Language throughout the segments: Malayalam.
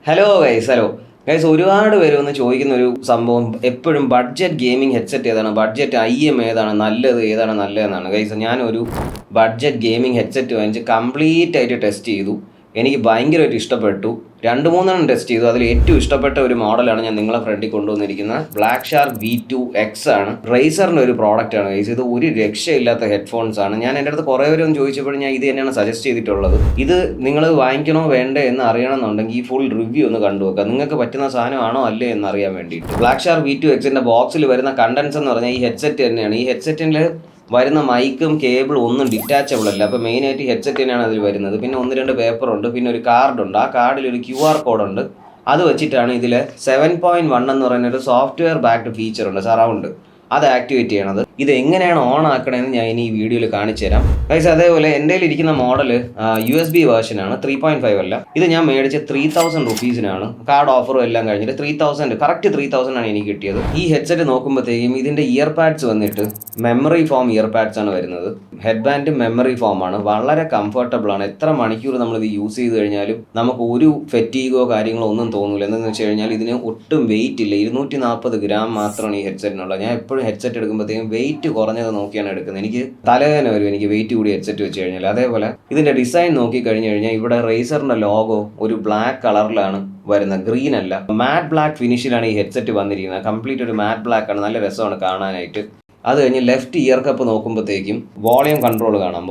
Hello guys, hello guys. ഒരുപാട് പേര് വന്ന് ചോദിക്കുന്ന ഒരു സംഭവം എപ്പോഴും ബഡ്ജറ്റ് ഗെയിമിംഗ് ഹെഡ്സെറ്റ് ഏതാണ്, ബഡ്ജറ്റ് ഏതാണ് നല്ലതെന്നാണ് ഗൈസ്. ഞാനൊരു ബഡ്ജറ്റ് ഗെയിമിംഗ് ഹെഡ്സെറ്റ് വാങ്ങിച്ച് കംപ്ലീറ്റ് ആയിട്ട് ടെസ്റ്റ് ചെയ്തു. എനിക്ക് ഭയങ്കരമായിട്ട് ഇഷ്ടപ്പെട്ടു. 2-3 ടെസ്റ്റ് ചെയ്തു. അതിൽ ഏറ്റവും ഇഷ്ടപ്പെട്ട ഒരു മോഡലാണ് ഞാൻ നിങ്ങളെ ഫ്രണ്ടിൽ കൊണ്ടുവന്നിരിക്കുന്നത്. ബ്ലാക്ക് ഷാർക്ക് V2X ആണ്. റേസറിൻ്റെ ഒരു പ്രോഡക്റ്റാണ് ഗൈസ്. ഇത് ഒരു രക്ഷയില്ലാത്ത ഹെഡ്ഫോൺസ് ആണ്. ഞാൻ എൻ്റെ അടുത്ത് കുറേ പേരും ചോദിച്ചപ്പോഴും ഞാൻ ഇത് തന്നെയാണ് സജസ്റ്റ് ചെയ്തിട്ടുള്ളത്. ഇത് നിങ്ങൾ വാങ്ങിക്കണോ വേണ്ടേ എന്ന് അറിയണമെന്നുണ്ടെങ്കിൽ ഈ ഫുൾ റിവ്യൂ ഒന്ന് കണ്ടുവെക്കുക. നിങ്ങൾക്ക് പറ്റുന്ന സാധനമാണോ അല്ലേ എന്ന് അറിയാൻ വേണ്ടിയിട്ട്. ബ്ലാക്ക് ഷാർക്ക് V2Xൻ്റെ ബോക്സിൽ വരുന്ന കണ്ടൻസ് എന്ന് പറഞ്ഞാൽ ഈ ഹെഡ്സെറ്റ് തന്നെയാണ്. ഈ ഹെഡ്സെറ്റിൽ വരുന്ന മൈക്കും കേബിളും ഒന്നും ഡിറ്റാച്ചബിൾ അല്ല. അപ്പോൾ മെയിനായിട്ട് ഹെഡ്സെറ്റ് തന്നെയാണ് അതിൽ വരുന്നത്. പിന്നെ 1-2 പേപ്പറുണ്ട്, പിന്നെ ഒരു കാർഡുണ്ട്. ആ കാർഡിൽ ഒരു QR കോഡുണ്ട്. അത് വെച്ചിട്ടാണ് ഇതിൽ 7.1 എന്ന് പറയുന്നൊരു സോഫ്റ്റ്വെയർ ബാക്ക്ഡ് ഫീച്ചറുണ്ട്, സറൗണ്ട്. അത് ആക്ടിവേറ്റ് ചെയ്യണത്. ഇത് എങ്ങനെയാണ് ഓൺ ആക്കണമെന്ന് ഞാൻ ഇനി ഈ വീഡിയോയിൽ കാണിച്ചു തരാം ഗൈസ്. അതേപോലെ എൻ്റെ ഇരിക്കുന്ന മോഡൽ USB വേർഷനാണ്, 3.5 അല്ല. ഇത് ഞാൻ മേടിച്ച 3000 റുപ്പീസിനാണ്. കാർഡ് ഓഫറും എല്ലാം കഴിഞ്ഞിട്ട് 3000, കറക്റ്റ് 3000 ആണ് എനിക്ക് കിട്ടിയത്. ഈ ഹെഡ്സെറ്റ് നോക്കുമ്പോഴത്തേക്കും ഇതിൻ്റെ ഇയർ പാഡ്സ് വന്നിട്ട് മെമ്മറി ഫോം ഇയർ പാഡ്സ് ആണ് വരുന്നത്. ഹെഡ് ബാൻഡ് മെമ്മറി ഫോം ആണ്. വളരെ കംഫർട്ടബിൾ ആണ്. എത്ര മണിക്കൂർ നമ്മളിത് യൂസ് ചെയ്ത് കഴിഞ്ഞാലും നമുക്ക് ഒരു ഫെറ്റീഗോ കാര്യങ്ങളോ ഒന്നും തോന്നില്ല. എന്താണെന്ന് വെച്ച് കഴിഞ്ഞാൽ ഇതിന് ഒട്ടും വെയിറ്റ് ഇല്ല. 240 ഗ്രാം മാത്രമാണ് ഈ ഹെഡ്സെറ്റിനുള്ളത്. ഞാൻ എപ്പോഴും ഹെഡ്സെറ്റ് എടുക്കുമ്പോഴത്തേക്കും വെയിറ്റ് കുറഞ്ഞത് നോക്കിയാണ് എടുക്കുന്നത്. എനിക്ക് തലവേദന വരും എനിക്ക് വെയിറ്റ് കൂടി ഹെഡ്സെറ്റ് വെച്ച് കഴിഞ്ഞാൽ. അതേപോലെ ഇതിൻ്റെ ഡിസൈൻ നോക്കി കഴിഞ്ഞ് കഴിഞ്ഞാൽ ഇവിടെ റേസറിൻ്റെ ലോഗോ ഒരു ബ്ലാക്ക് കളറിലാണ് വരുന്നത്, ഗ്രീൻ അല്ല. മാറ്റ് ബ്ലാക്ക് ഫിനിഷിലാണ് ഈ ഹെഡ്സെറ്റ് വന്നിരിക്കുന്നത്. കംപ്ലീറ്റ് ഒരു മാറ്റ് ബ്ലാക്ക് ആണ്. നല്ല രസമാണ് കാണാനായിട്ട്. അത് കഴിഞ്ഞ് ലെഫ്റ്റ് ഇയർ കപ്പ് നോക്കുമ്പോഴത്തേക്കും വോളിയം കൺട്രോൾ കാണാം.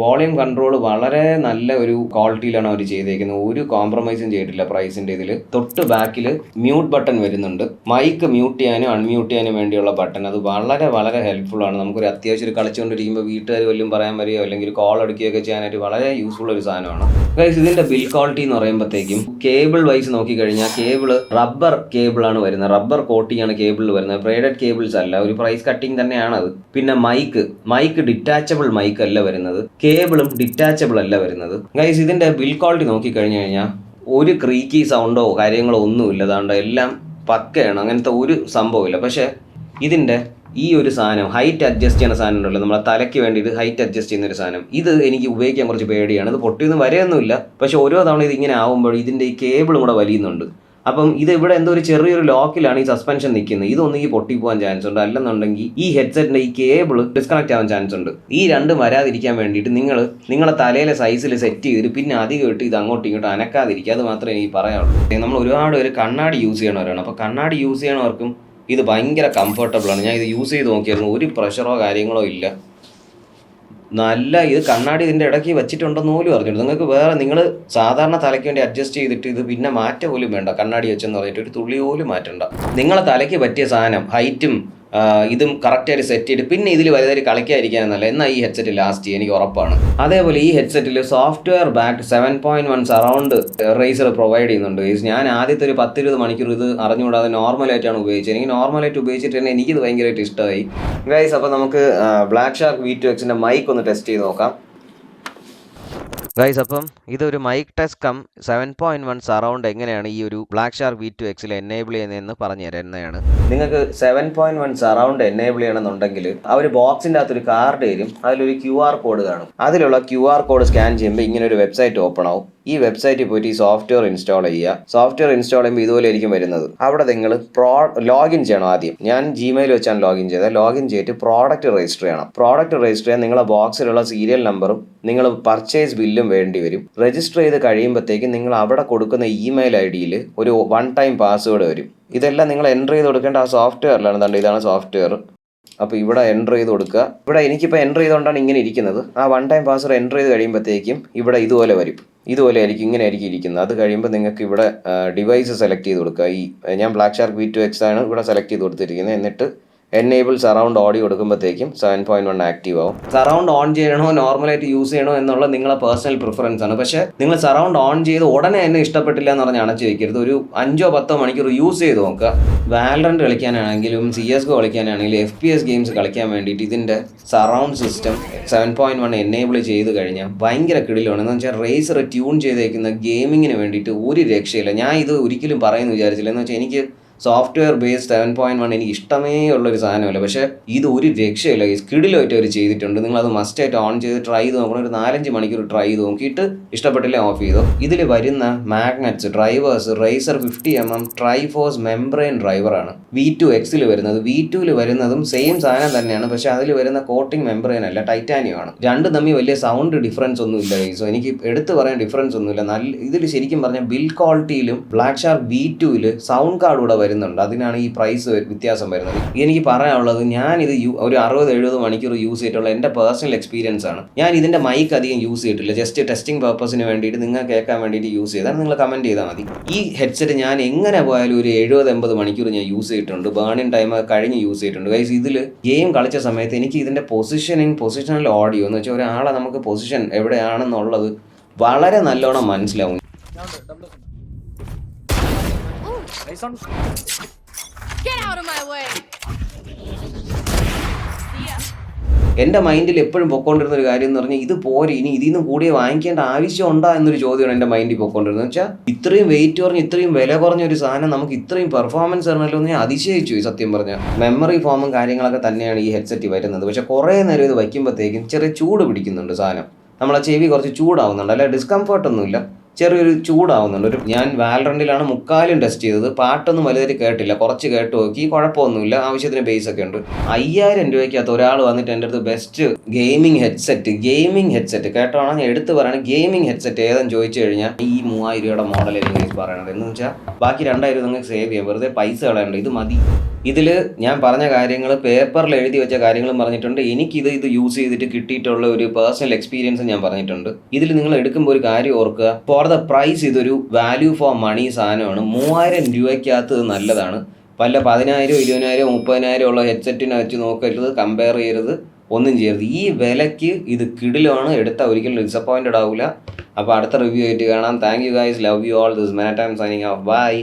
വോളിയം കൺട്രോൾ വളരെ നല്ല ഒരു ക്വാളിറ്റിയിലാണ് അവർ ചെയ്തേക്കുന്നത്. ഒരു കോംപ്രമൈസും ചെയ്തിട്ടില്ല പ്രൈസിൻ്റെ ഇതിൽ. തൊട്ട് ബാക്കിൽ മ്യൂട്ട് ബട്ടൺ വരുന്നുണ്ട്. മൈക്ക് മ്യൂട്ട് ചെയ്യാനും അൺമ്യൂട്ട് ചെയ്യാനും വേണ്ടിയുള്ള ബട്ടൺ. അത് വളരെ വളരെ ഹെൽപ്ഫുൾ ആണ്. നമുക്കൊരു അത്യാവശ്യം ഒരു കളിച്ചുകൊണ്ടിരിക്കുമ്പോൾ വീട്ടുകാർ വല്ലതും പറയാൻ വരികയോ അല്ലെങ്കിൽ കോൾ എടുക്കുകയൊക്കെ ചെയ്യാനായിട്ട് വളരെ യൂസ്ഫുൾ ഒരു സാധനമാണ് ഗൈസ്. ഇതിൻ്റെ ബിൽ ക്വാളിറ്റി എന്ന് പറയുമ്പോഴത്തേക്കും കേബിൾ വൈസ് നോക്കിക്കഴിഞ്ഞാൽ കേബിള് റബ്ബർ കേബിളാണ് വരുന്നത്. റബ്ബർ കോട്ടിംഗ് ആണ് കേബിളിൽ വരുന്നത്. ബ്രേഡഡ് കേബിൾസ് അല്ല. ഒരു പ്രൈസ് കട്ടിങ് തന്നെയാണ് അത്. പിന്നെ മൈക്ക് ഡിറ്റാച്ചബിൾ മൈക്ക് അല്ല വരുന്നത്. കേബിളും ഡിറ്റാച്ചബിൾ അല്ല വരുന്നത് ഗൈസ്. ഇതിന്റെ ബിൽ ക്വാളിറ്റി നോക്കിക്കഴിഞ്ഞു കഴിഞ്ഞാൽ ഒരു ക്രീക്കി സൗണ്ടോ കാര്യങ്ങളോ ഒന്നുമില്ല. അതാണ്ട് എല്ലാം പക്കയാണ്. അങ്ങനത്തെ ഒരു സംഭവമില്ല. പക്ഷേ ഇതിന്റെ ഈ ഒരു സാധനം ഹൈറ്റ് അഡ്ജസ്റ്റ് ചെയ്യുന്ന സാധനം ഉണ്ടല്ലോ, നമ്മളെ തലയ്ക്ക് വേണ്ടിയിട്ട് ഹൈറ്റ് അഡ്ജസ്റ്റ് ചെയ്യുന്ന ഒരു സാധനം, ഇത് എനിക്ക് ഉപയോഗിക്കാൻ കുറച്ച് പേടിയാണ്. ഇത് പൊട്ടിയൊന്നും വരെയൊന്നുമില്ല. പക്ഷെ ഓരോ തവണ ഇതിങ്ങനെ ആവുമ്പോൾ ഇതിന്റെ ഈ കേബിളും കൂടെ വലിയുന്നുണ്ട്. അപ്പം ഇത് ഇവിടെ എന്തോ ഒരു ചെറിയൊരു ലോക്കിലാണ് ഈ സസ്പെൻഷൻ നിൽക്കുന്നത്. ഇതൊന്നെങ്കിൽ പൊട്ടിപ്പോകാൻ ചാൻസ് ഉണ്ട്. അല്ലെന്നുണ്ടെങ്കിൽ ഈ ഹെഡ്സെറ്റിന്റെ ഈ കേബിൾ ഡിസ്കണക്ട് ആവാൻ ചാൻസ് ഉണ്ട്. ഈ രണ്ടും വരാതിരിക്കാൻ വേണ്ടിയിട്ട് നിങ്ങളെ തലയിലെ സൈസിൽ സെറ്റ് ചെയ്തിട്ട് പിന്നെ അധികം ഇട്ട് ഇത് അങ്ങോട്ടും ഇങ്ങോട്ടും അനക്കാതിരിക്കുക. അത് മാത്രമേ എനിക്ക് പറയാനുള്ളൂ. നമ്മൾ ഒരുപാട് പേര് കണ്ണാടി യൂസ് ചെയ്യണവരാണ്. അപ്പോൾ കണ്ണാടി യൂസ് ചെയ്യണവർക്കും ഇത് ഭയങ്കര കംഫർട്ടബിളാണ്. ഞാൻ ഇത് യൂസ് ചെയ്ത് നോക്കിയായിരുന്നു. ഒരു പ്രഷറോ കാര്യങ്ങളോ ഇല്ല. നല്ല ഇത് കണ്ണാടി ഇതിൻ്റെ ഇടയ്ക്ക് വെച്ചിട്ടുണ്ടെന്ന് പോലും അറിഞ്ഞിട്ട്. നിങ്ങൾക്ക് വേറെ നിങ്ങൾ സാധാരണ തലയ്ക്ക് വേണ്ടി അഡ്ജസ്റ്റ് ചെയ്തിട്ട് ഇത് പിന്നെ മാറ്റം പോലും വേണ്ട. കണ്ണാടി വെച്ചെന്ന് പറഞ്ഞിട്ട് ഒരു തുള്ളി പോലും മാറ്റണ്ട. നിങ്ങളെ തലയ്ക്ക് പറ്റിയ സാധനം ഹൈറ്റും ഇതും കറക്റ്റായിട്ട് സെറ്റ് ചെയ്തിട്ട് പിന്നെ ഇതിൽ വലുതായിട്ട് കളിക്കാതിരിക്കാനെന്നല്ല. എന്നാൽ ഈ ഹെഡ്സെറ്റ് ലാസ്റ്റ് ചെയ്യും, എനിക്ക് ഉറപ്പാണ്. അതേപോലെ ഈ ഹെഡ്സെറ്റിൽ software backed 7.1 surround Razer provide ചെയ്യുന്നുണ്ട്. ഞാൻ ആദ്യത്തെ ഒരു 10-20 മണിക്കൂർ ഇത് അറിഞ്ഞുകൂടാതെ നോർമലായിട്ടാണ് ഉപയോഗിച്ചത്. എനിക്ക് നോർമലായിട്ട് ഉപയോഗിച്ചിട്ട് തന്നെ എനിക്കിത് ഭയങ്കരമായിട്ട് ഇഷ്ടമായി ഗൈസ്. അപ്പോൾ നമുക്ക് ബ്ലാക്ക് ഷാർക്ക് V2Xൻ്റെ മൈക്ക് ഒന്ന് ടെസ്റ്റ് ചെയ്ത് നോക്കാം ഗൈസ്. അപ്പം ഇതൊരു മൈക്ക് ടെസ്റ്റ് കം 7.1 സറൗണ്ട് എങ്ങനെയാണ് ഈ ഒരു ബ്ലാക്ക് ഷാർക്ക് V2Xൽ എനേബിൾ ചെയ്യുന്നതെന്ന് പറഞ്ഞു തരുന്നതാണ്. നിങ്ങൾക്ക് 7.1 സറൗണ്ട് എനേബിൾ ചെയ്യണമെന്നുണ്ടെങ്കിൽ അവർ ബോക്സിൻ്റെ അകത്തൊരു കാർഡ് തരും. അതിലൊരു QR കോഡ് കാണും. അതിലുള്ള QR കോഡ് സ്കാൻ ചെയ്യുമ്പോൾ ഇങ്ങനെ ഒരു വെബ്സൈറ്റ് ഓപ്പൺ ആവും. ഈ വെബ്സൈറ്റിൽ പോയിട്ട് ഈ സോഫ്റ്റ്വെയർ ഇൻസ്റ്റാൾ ചെയ്യുക. സോഫ്റ്റ്വെയർ ഇൻസ്റ്റാൾ ചെയ്യുമ്പോൾ ഇതുപോലെ ആയിരിക്കും വരുന്നത്. അവിടെ നിങ്ങൾ ലോഗിൻ ചെയ്യണം. ആദ്യം ഞാൻ Gmail വെച്ചാണ് ലോഗിൻ ചെയ്തത്. ലോഗിൻ ചെയ്തിട്ട് പ്രോഡക്റ്റ് രജിസ്റ്റർ ചെയ്യണം. പ്രോഡക്റ്റ് രജിസ്റ്റർ ചെയ്യാൻ നിങ്ങളുടെ ബോക്സിലുള്ള സീരിയൽ നമ്പറും നിങ്ങൾ പർച്ചേസ് ബില്ലും വേണ്ടി വരും. രജിസ്റ്റർ ചെയ്ത് കഴിയുമ്പോഴത്തേക്കും നിങ്ങൾ അവിടെ കൊടുക്കുന്ന ഇമെയിൽ ID-യിൽ ഒരു 1 ടൈം പാസ്വേഡ് വരും. ഇതെല്ലാം നിങ്ങൾ എൻ്റർ ചെയ്ത് കൊടുക്കേണ്ട ആ സോഫ്റ്റ്വെയറിലാണ്. എന്താണ്ട് ഇതാണ് സോഫ്റ്റ്വെയർ. അപ്പോൾ ഇവിടെ എൻ്റർ ചെയ്ത് കൊടുക്കുക. ഇവിടെ എനിക്കിപ്പോൾ എൻ്റർ ചെയ്തുകൊണ്ടാണ് ഇങ്ങനെ ഇരിക്കുന്നത്. ആ 1 ടൈം പാസ്വേഡ് എൻ്റർ ചെയ്ത് കഴിയുമ്പോഴത്തേക്കും ഇവിടെ ഇതുപോലെ വരും. ഇതുപോലെ ആയിരിക്കും, ഇങ്ങനെ ആയിരിക്കും ഇരിക്കുന്നത്. അത് കഴിയുമ്പോൾ നിങ്ങൾക്ക് ഇവിടെ ഡിവൈസ് സെലക്ട് ചെയ്ത് കൊടുക്കുക. ഞാൻ ബ്ലാക്ക് ഷാർക്ക് V2X ആണ് ഇവിടെ സെലക്ട് ചെയ്ത് കൊടുത്തിരിക്കുന്നത്. എന്നിട്ട് എനേബിൾ സറൗണ്ട് ഓഡിയോ കൊടുക്കുമ്പോഴത്തേക്കും 7.1 ആക്റ്റീവ് ആവും. സറൗണ്ട് ഓൺ ചെയ്യണോ നോർമലായിട്ട് യൂസ് ചെയ്യണോ എന്നുള്ള നിങ്ങളെ പേഴ്സണൽ പ്രിഫറൻസ് ആണ്. പക്ഷേ നിങ്ങൾ സറൗണ്ട് ഓൺ ചെയ്ത് ഉടനെ എന്നെ ഇഷ്ടപ്പെട്ടില്ല എന്ന് പറഞ്ഞ് അടച്ചു വയ്ക്കരുത്. ഒരു 5-10 മണിക്കൂർ യൂസ് ചെയ്ത് നോക്കുക. വാലറന്റ് കളിക്കാനാണെങ്കിലും CSGO കളിക്കാനാണെങ്കിലും FPS ഗെയിംസ് കളിക്കാൻ വേണ്ടിയിട്ട് ഇതിൻ്റെ സറൗണ്ട് സിസ്റ്റം 7.1 എനേബിൾ ചെയ്ത് കഴിഞ്ഞാൽ ഭയങ്കര കിടിലാണ്. എന്ന് വെച്ചാൽ റേസർ ട്യൂൺ ചെയ്തേക്കുന്ന ഗെയിമിങ്ങിന് വേണ്ടിയിട്ട് ഒരു രക്ഷയില്ല. ഞാൻ ഇത് ഒരിക്കലും പറയുമെന്ന് വിചാരിച്ചില്ല. എന്ന് വെച്ചാൽ എനിക്ക് സോഫ്റ്റ്വെയർ ബേസ്ഡ് 7.1 എനിക്ക് ഇഷ്ടമേ ഉള്ളൊരു സാധനമല്ല. പക്ഷേ ഇത് ഒരു രക്ഷയില്ല, സ്കിഡിലായിട്ട് അവർ ചെയ്തിട്ടുണ്ട്. നിങ്ങളത് മസ്റ്റായിട്ട് ഓൺ ചെയ്ത് ട്രൈ ചെയ്ത് നോക്കണം. ഒരു 4-5 മണിക്കൂർ ട്രൈ ചെയ്ത് നോക്കിയിട്ട് ഇഷ്ടപ്പെട്ടില്ലേ ഓഫ് ചെയ്തോ. ഇതിൽ വരുന്ന magnets, drivers, Razer 50mm TriForce membrane ഡ്രൈവറാണ് V2Xൽ വരുന്നത്. V2ൽ വരുന്നതും സെയിം സാധനം തന്നെയാണ്, പക്ഷേ അതിൽ വരുന്ന കോട്ടിംഗ് മെംബ്രെയിൻ അല്ല, ടൈറ്റാനിയം ആണ്. രണ്ടും തമ്മിൽ വലിയ സൗണ്ട് ഡിഫറൻസ് ഒന്നും ഇല്ല ഗൈസ്. എനിക്ക് എടുത്തു പറയാൻ ഡിഫറൻസ് ഒന്നുമില്ല. നല്ല ഇതിൽ ശരിക്കും പറഞ്ഞാൽ ബിൽഡ് ക്വാളിറ്റിയിലും ബ്ലാക്ക് ഷാർക്ക് V2ൽ സൗണ്ട് കാർഡ് കൂടെ വരുന്നുണ്ട്. അതിനാണ് ഈ പ്രൈസ് വ്യത്യാസം വരുന്നത്. എനിക്ക് പറയാനുള്ളത്, ഞാൻ ഇത് ഒരു 60-70 മണിക്കൂർ യൂസ് ചെയ്തിട്ടുള്ള എൻ്റെ പേഴ്സണൽ എക്സ്പീരിയൻസ് ആണ്. ഞാൻ ഇതിൻ്റെ മൈക്ക് അധികം യൂസ് ചെയ്തിട്ടില്ല, ജസ്റ്റ് ടെസ്റ്റിംഗ് പർപ്പസിന് വേണ്ടിയിട്ട് നിങ്ങൾ കേൾക്കാൻ വേണ്ടിയിട്ട് യൂസ് ചെയ്താൽ നിങ്ങൾ കമൻറ്റ് ചെയ്താൽ മതി. ഈ ഹെഡ്സെറ്റ് ഞാൻ എങ്ങനെ പോയാലും ഒരു 70-80 മണിക്കൂർ ഞാൻ യൂസ് ചെയ്തിട്ടുണ്ട്. ബേണിംഗ് ടൈം കഴിഞ്ഞ് യൂസ് ചെയ്തിട്ടുണ്ട് ഗൈസ്. ഇതിൽ ഗെയിം കളിച്ച സമയത്ത് എനിക്ക് ഇതിൻ്റെ പൊസിഷണൽ ഓഡിയോ എന്ന് വെച്ചാൽ ഒരാളെ നമുക്ക് പൊസിഷൻ എവിടെയാണെന്നുള്ളത് വളരെ നല്ലോണം മനസ്സിലാവും. എൻ്റെ മൈൻഡിൽ എപ്പോഴും പൊക്കോണ്ടിരുന്ന ഒരു കാര്യം എന്ന് പറഞ്ഞാൽ, ഇത് പോരെ, ഇനി ഇതിൽ നിന്ന് കൂടിയ വാങ്ങിക്കേണ്ട ആവശ്യം ഉണ്ടാ എന്നൊരു ചോദ്യമാണ് എൻ്റെ മൈൻഡിൽ പൊക്കോണ്ടിരുന്നത്. വെച്ചാൽ ഇത്രയും വെയിറ്റ് കുറഞ്ഞ് ഇത്രയും വില കുറഞ്ഞ ഒരു സാധനം നമുക്ക് ഇത്രയും പെർഫോമൻസ് തരണമല്ലോ എന്ന് ഞാൻ അതിശയിച്ചു സത്യം പറഞ്ഞാൽ. മെമ്മറി ഫോമും കാര്യങ്ങളൊക്കെ തന്നെയാണ് ഈ ഹെഡ്സെറ്റ് വരുന്നത്. പക്ഷേ കുറേ നേരം ഇത് വയ്ക്കുമ്പോഴത്തേക്കും ചെറിയ ചൂട് പിടിക്കുന്നുണ്ട് സാധനം. നമ്മളെ ചെവി കുറച്ച് ചൂടാവുന്നുണ്ട്, അല്ല ഡിസ്കംഫർട്ടൊന്നുമില്ല, ചെറിയൊരു ചൂടാവുന്നുണ്ട്. ഞാൻ വാലറണ്ടിലാണ് 3/4 ടെസ്റ്റ് ചെയ്തത്. പാട്ടൊന്നും വലുതായിട്ട് കേട്ടില്ല, കുറച്ച് കേട്ട് നോക്കി, കുഴപ്പമൊന്നുമില്ല, ആവശ്യത്തിന് ബേസ് ഒക്കെ ഉണ്ട്. 5000 രൂപയ്ക്കകത്ത് ഒരാൾ വന്നിട്ട് എൻ്റെ അടുത്ത് ബെസ്റ്റ് ഗെയിമിംഗ് ഹെഡ്സെറ്റ് കേട്ടോണോ, ഞാൻ എടുത്ത് പറയുന്നത് ഗെയിമിംഗ് ഹെഡ്സെറ്റ് ഏതെന്ന് ചോദിച്ചു കഴിഞ്ഞാൽ ഈ 3000 രൂപയുടെ മോഡലായിരിക്കും പറയണത്. എന്ന് വെച്ചാൽ ബാക്കി 2000 നിങ്ങൾക്ക് സേവ് ചെയ്യാം, വെറുതെ പൈസ കളയണ്ട, ഇത് മതി. ഇതിൽ ഞാൻ പറഞ്ഞ കാര്യങ്ങൾ പേപ്പറിൽ എഴുതി വെച്ച കാര്യങ്ങളും പറഞ്ഞിട്ടുണ്ട്. എനിക്കിത് യൂസ് ചെയ്തിട്ട് കിട്ടിയിട്ടുള്ള ഒരു പേഴ്സണൽ എക്സ്പീരിയൻസ് ഞാൻ പറഞ്ഞിട്ടുണ്ട്. ഇതിൽ നിങ്ങൾ എടുക്കുമ്പോൾ ഒരു കാര്യം ഓർക്കുക, ഫോർ ദ പ്രൈസ് ഇതൊരു വാല്യൂ ഫോർ മണി സാധനമാണ്. 3000 രൂപയ്ക്കകത്ത് ഇത് നല്ലതാണ്. പല 10,000, 20,000, 30,000 ഉള്ള ഹെഡ്സെറ്റിനെ വെച്ച് നോക്കരുത്, കമ്പയർ ചെയ്യരുത്, ഒന്നും ചെയ്യരുത്. ഈ വിലയ്ക്ക് ഇത് കിടിലാണ്, എടുത്താൽ ഒരിക്കലും ഡിസപ്പോയിൻറ്റഡ് ആവില്ല. അപ്പോൾ അടുത്ത റിവ്യൂ ആയിട്ട് കാണാം. Thank you guys, love you all. This man time signing off. By.